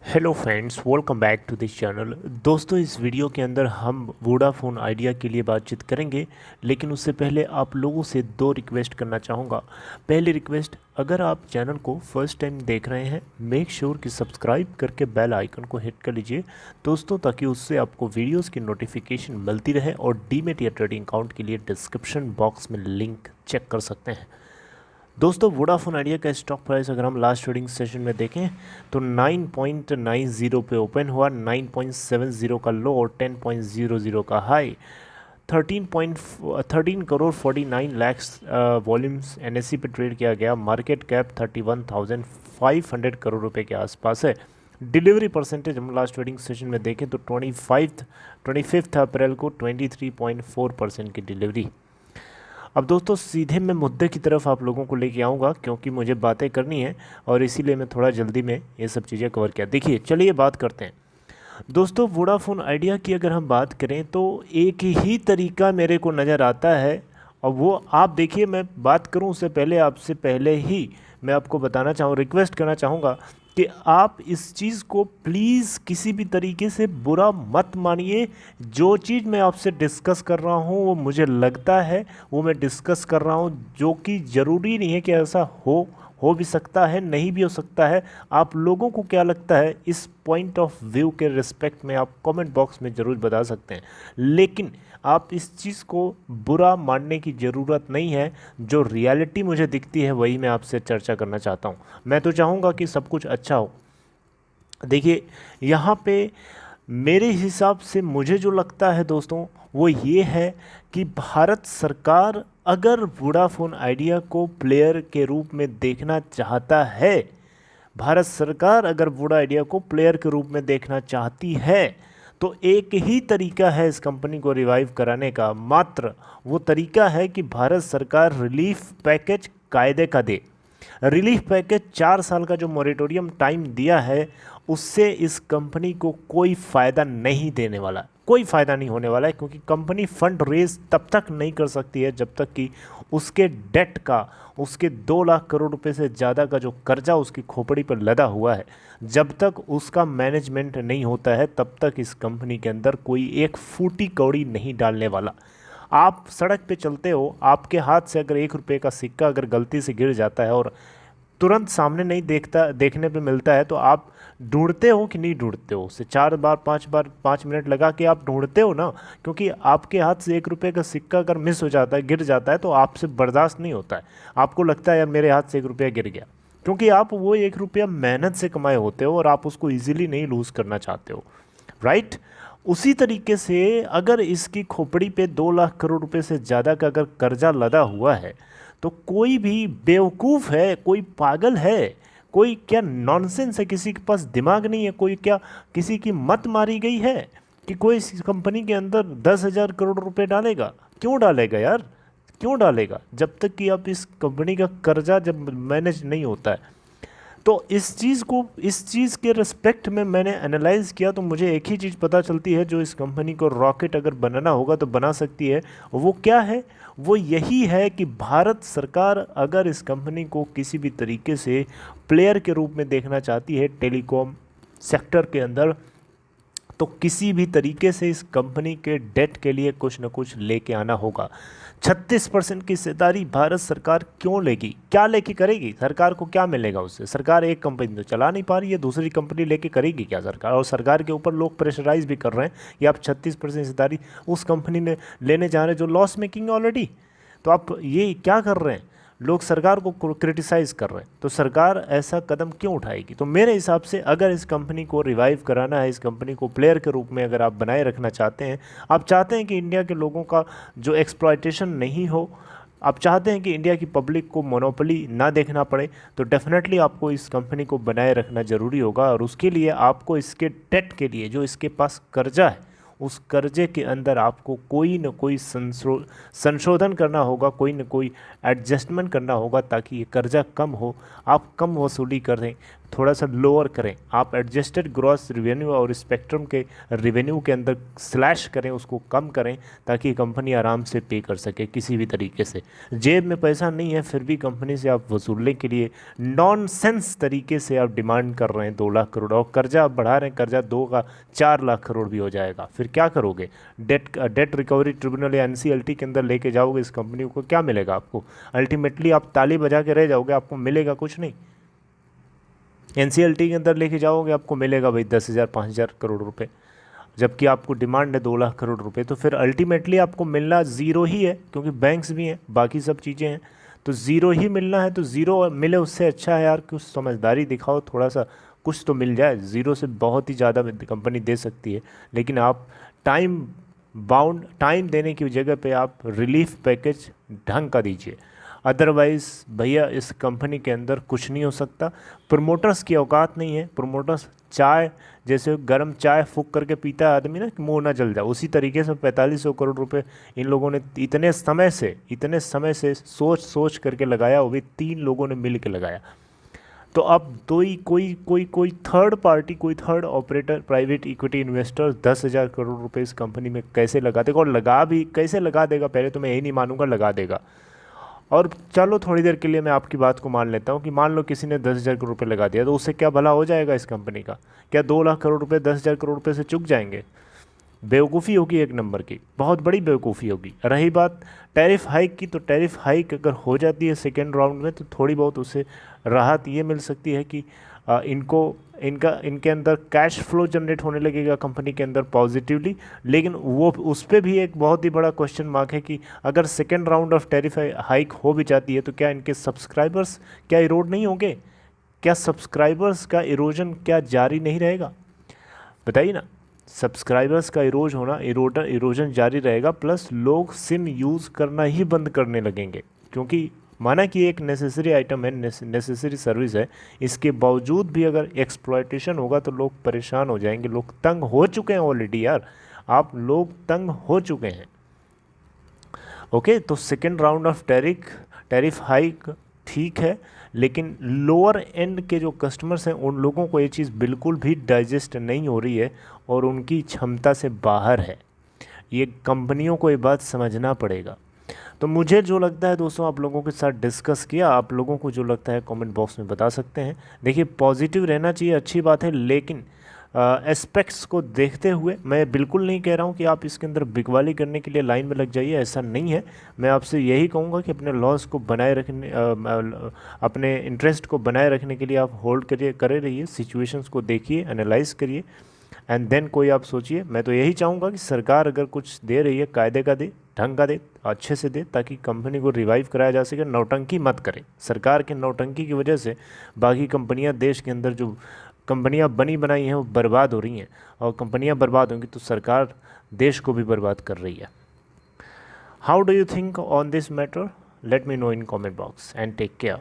Hello friends, welcome back to this channel. दोस्तों, इस video के अंदर हम वोडाफोन आइडिया के लिए बातचीत करेंगे, लेकिन उससे पहले आप लोगों से दो रिक्वेस्ट करना चाहूँगा। पहली रिक्वेस्ट, अगर आप चैनल को फर्स्ट टाइम देख रहे हैं, मेक श्योर कि सब्सक्राइब करके बेल आइकन को हिट कर लीजिए दोस्तों, ताकि उससे आपको वीडियोज़ की नोटिफिकेशन मिलती रहे। और डीमेट या ट्रेडिंग अकाउंट के लिए डिस्क्रिप्शन बॉक्स में लिंक चेक कर सकते हैं। दोस्तों, वोडाफोन आइडिया का स्टॉक प्राइस अगर हम लास्ट ट्रेडिंग सेशन में देखें तो 9.90 पे ओपन हुआ, 9.70 का लो और 10.00 का high. 13 crore 49 lakh volumes NSC पे ट्रेड किया गया। मार्केट कैप 31,500 करोड़ रुपए के आसपास है। डिलीवरी परसेंटेज हम लास्ट ट्रेडिंग सेशन में देखें तो 25 अप्रैल को 23.4% की डिलीवरी। अब दोस्तों, सीधे मैं मुद्दे की तरफ आप लोगों को लेके आऊँगा, क्योंकि मुझे बातें करनी है और इसीलिए मैं थोड़ा जल्दी में ये सब चीज़ें कवर किया। देखिए, चलिए बात करते हैं। दोस्तों, वोडाफोन आइडिया की अगर हम बात करें तो एक ही तरीका मेरे को नज़र आता है, और वो आप देखिए, मैं बात करूं उससे पहले आपसे पहले ही मैं आपको बताना रिक्वेस्ट करना चाहूँगा कि आप इस चीज़ को प्लीज़ किसी भी तरीके से बुरा मत मानिए। जो चीज़ मैं आपसे डिस्कस कर रहा हूँ वो मुझे लगता है वो मैं डिस्कस कर रहा हूँ, जो कि ज़रूरी नहीं है कि ऐसा हो भी सकता है, नहीं भी हो सकता है। आप लोगों को क्या लगता है, इस पॉइंट ऑफ व्यू के रिस्पेक्ट में आप कमेंट बॉक्स में ज़रूर बता सकते हैं, लेकिन आप इस चीज़ को बुरा मानने की ज़रूरत नहीं है। जो रियलिटी मुझे दिखती है वही मैं आपसे चर्चा करना चाहता हूँ। मैं तो चाहूँगा कि सब कुछ अच्छा हो। देखिए, यहाँ पे मेरे हिसाब से मुझे जो लगता है दोस्तों, वो ये है कि भारत सरकार अगर वोडाफोन आइडिया को प्लेयर के रूप में देखना चाहता है, भारत सरकार अगर वोडा आइडिया को प्लेयर के रूप में देखना चाहती है, तो एक ही तरीका है इस कंपनी को रिवाइव कराने का। मात्र वो तरीका है कि भारत सरकार रिलीफ पैकेज कायदे का दे। रिलीफ पैकेज 4 साल का जो मॉरेटोरियम टाइम दिया है, उससे इस कंपनी को कोई फ़ायदा नहीं देने वाला, कोई फ़ायदा नहीं होने वाला है, क्योंकि कंपनी फंड रेज तब तक नहीं कर सकती है जब तक कि उसके डेट का, उसके 2 लाख करोड़ रुपए से ज़्यादा का जो कर्जा उसकी खोपड़ी पर लदा हुआ है, जब तक उसका मैनेजमेंट नहीं होता है, तब तक इस कंपनी के अंदर कोई एक फूटी कौड़ी नहीं डालने वाला। आप सड़क पे चलते हो, आपके हाथ से अगर 1 रुपये का सिक्का अगर गलती से गिर जाता है और तुरंत सामने नहीं देखने पे मिलता है, तो आप ढूंढते हो कि नहीं ढूंढते हो? उसे 4 बार 5 मिनट लगा के आप ढूंढते हो ना, क्योंकि आपके हाथ से 1 रुपये का सिक्का अगर मिस हो जाता है, गिर जाता है, तो आपसे बर्दाश्त नहीं होता है। आपको लगता है यार मेरे हाथ से 1 रुपया गिर गया, क्योंकि आप वो 1 रुपया मेहनत से कमाए होते हो और आप उसको ईजिली नहीं लूज़ करना चाहते हो, राइट? उसी तरीके से अगर इसकी खोपड़ी पे 2 लाख करोड़ रुपए से ज़्यादा का अगर कर्जा लदा हुआ है, तो कोई भी बेवकूफ़ है, कोई पागल है, कोई क्या नॉनसेंस है, किसी के पास दिमाग नहीं है, कोई क्या किसी की मत मारी गई है कि कोई इस कंपनी के अंदर 10,000 करोड़ रुपए डालेगा? क्यों डालेगा यार, क्यों डालेगा, जब तक कि आप इस कंपनी का कर्जा जब मैनेज नहीं होता है। तो इस चीज़ के रिस्पेक्ट में मैंने एनालाइज़ किया, तो मुझे एक ही चीज़ पता चलती है, जो इस कंपनी को रॉकेट अगर बनाना होगा तो बना सकती है। वो क्या है? वो यही है कि भारत सरकार अगर इस कंपनी को किसी भी तरीके से प्लेयर के रूप में देखना चाहती है टेलीकॉम सेक्टर के अंदर, तो किसी भी तरीके से इस कंपनी के डेट के लिए कुछ न कुछ लेके आना होगा। 36% की हिस्सेदारी भारत सरकार क्यों लेगी? क्या लेके करेगी? सरकार को क्या मिलेगा उससे? सरकार एक कंपनी तो चला नहीं पा रही है, दूसरी कंपनी लेके करेगी क्या सरकार? और सरकार के ऊपर लोग प्रेशराइज भी कर रहे हैं कि आप 36% हिस्सेदारी उस कंपनी में लेने जा रहे हैं जो लॉस मेकिंग ऑलरेडी। तो आप ये क्या कर रहे हैं? लोग सरकार को क्रिटिसाइज़ कर रहे हैं, तो सरकार ऐसा कदम क्यों उठाएगी? तो मेरे हिसाब से अगर इस कंपनी को रिवाइव कराना है, इस कंपनी को प्लेयर के रूप में अगर आप बनाए रखना चाहते हैं, आप चाहते हैं कि इंडिया के लोगों का जो एक्सप्लॉयटेशन नहीं हो, आप चाहते हैं कि इंडिया की पब्लिक को मोनोपोली ना देखना पड़े, तो डेफिनेटली आपको इस कंपनी को बनाए रखना ज़रूरी होगा। और उसके लिए आपको इसके डेट के लिए, जो इसके पास कर्जा है, उस कर्जे के अंदर आपको कोई न कोई संशोधन करना होगा, कोई न कोई एडजस्टमेंट करना होगा, ताकि ये कर्जा कम हो, आप कम वसूली करें, थोड़ा सा लोअर करें, आप एडजस्टेड ग्रॉस रिवेन्यू और स्पेक्ट्रम के रिवेन्यू के अंदर स्लैश करें, उसको कम करें, ताकि कंपनी आराम से पे कर सके किसी भी तरीके से। जेब में पैसा नहीं है फिर भी कंपनी से आप वसूलने के लिए नॉनसेंस तरीके से आप डिमांड कर रहे हैं 2 लाख करोड़, और कर्जा आप बढ़ा रहे हैं, कर्जा 2 का 4 लाख करोड़ भी हो जाएगा, फिर क्या करोगे? डेट रिकवरी ट्रिब्यूनल या एनसीएलटी के अंदर लेके जाओगे इस कंपनी को, क्या मिलेगा आपको? अल्टीमेटली आप ताली बजा के रह जाओगे, आपको मिलेगा कुछ नहीं। एनसीएलटी के अंदर लेके जाओगे, आपको मिलेगा भाई 10,000 5,000 करोड़ रुपए, जबकि आपको डिमांड है 2 लाख करोड़ रुपए, तो फिर अल्टीमेटली आपको मिलना ज़ीरो ही है, क्योंकि बैंक्स भी हैं, बाकी सब चीज़ें हैं, तो ज़ीरो ही मिलना है। तो ज़ीरो मिले उससे अच्छा है यार, कुछ समझदारी दिखाओ, थोड़ा सा कुछ तो मिल जाए। ज़ीरो से बहुत ही ज़्यादा कंपनी दे सकती है, लेकिन आप टाइम देने की जगह पे आप रिलीफ पैकेज ढंग का दीजिए। अदरवाइज़ भैया इस कंपनी के अंदर कुछ नहीं हो सकता। प्रमोटर्स की औकात नहीं है। प्रमोटर्स चाय, जैसे गर्म चाय फूंक करके पीता है आदमी ना, कि मुँह ना जल जाए, उसी तरीके से 4500 करोड़ रुपए इन लोगों ने इतने समय से सोच करके लगाया, वो भी 3 लोगों ने मिल के लगाया। तो अब कोई थर्ड पार्टी, कोई third operator, private equity investor 10,000 crore रुपए इस कंपनी में कैसे लगा देगा? और लगा भी कैसे लगा देगा, पहले तो मैं यही नहीं मानूंगा, लगा देगा। और चलो थोड़ी देर के लिए मैं आपकी बात को मान लेता हूँ कि मान लो किसी ने 10,000 करोड़ रुपए लगा दिया, तो उससे क्या भला हो जाएगा इस कंपनी का? क्या 2 लाख करोड़ रुपए 10,000 करोड़ रुपए से चुक जाएंगे? बेवकूफ़ी होगी एक नंबर की, बहुत बड़ी बेवकूफ़ी होगी। रही बात टैरिफ हाइक की, तो टैरिफ हाइक अगर हो जाती है सेकेंड राउंड में, तो थोड़ी बहुत उससे राहत ये मिल सकती है कि इनके अंदर कैश फ्लो जनरेट होने लगेगा कंपनी के अंदर पॉजिटिवली। लेकिन वो उस पर भी एक बहुत ही बड़ा क्वेश्चन मार्क है कि अगर second round of tariff hike हो भी जाती है, तो क्या इनके सब्सक्राइबर्स क्या इरोड नहीं होंगे? क्या सब्सक्राइबर्स का इरोजन क्या जारी नहीं रहेगा? बताइए ना। सब्सक्राइबर्स का इरोजन जारी रहेगा, प्लस लोग सिम यूज़ करना ही बंद करने लगेंगे, क्योंकि माना कि एक नेसेसरी आइटम है, नेसेसरी सर्विस है, इसके बावजूद भी अगर एक्सप्लॉयटेशन होगा तो लोग परेशान हो जाएंगे। लोग तंग हो चुके हैं ऑलरेडी यार, आप लोग तंग हो चुके हैं। ओके, तो second round of tariff hike ठीक है, लेकिन लोअर एंड के जो कस्टमर्स हैं उन लोगों को ये चीज़ बिल्कुल भी डाइजेस्ट नहीं हो रही है और उनकी क्षमता से बाहर है। ये कंपनियों को ये बात समझना पड़ेगा। तो मुझे जो लगता है दोस्तों, आप लोगों के साथ डिस्कस किया, आप लोगों को जो लगता है कमेंट बॉक्स में बता सकते हैं। देखिए पॉजिटिव रहना चाहिए, अच्छी बात है, लेकिन एस्पेक्ट्स को देखते हुए मैं बिल्कुल नहीं कह रहा हूँ कि आप इसके अंदर बिकवाली करने के लिए लाइन में लग जाइए, ऐसा नहीं है। मैं आपसे यही कहूँगा कि अपने लॉस को बनाए रखने, अपने इंटरेस्ट को बनाए रखने के लिए आप होल्ड करे रहिए, सिचुएशंस को देखिए, एनालाइज करिए, एंड देन कोई आप सोचिए। मैं तो यही चाहूँगा कि सरकार अगर कुछ दे रही है, कायदे का दे, ढंग का दे, अच्छे से दे, ताकि कंपनी को रिवाइव कराया जा सके। नौटंकी मत करें। सरकार के नौटंकी की वजह से बाकी कंपनियां, देश के अंदर जो कंपनियां बनी बनाई हैं वो बर्बाद हो रही हैं, और कंपनियां बर्बाद होंगी तो सरकार देश को भी बर्बाद कर रही है। How do you think on this matter? Let me know in comment box and take care.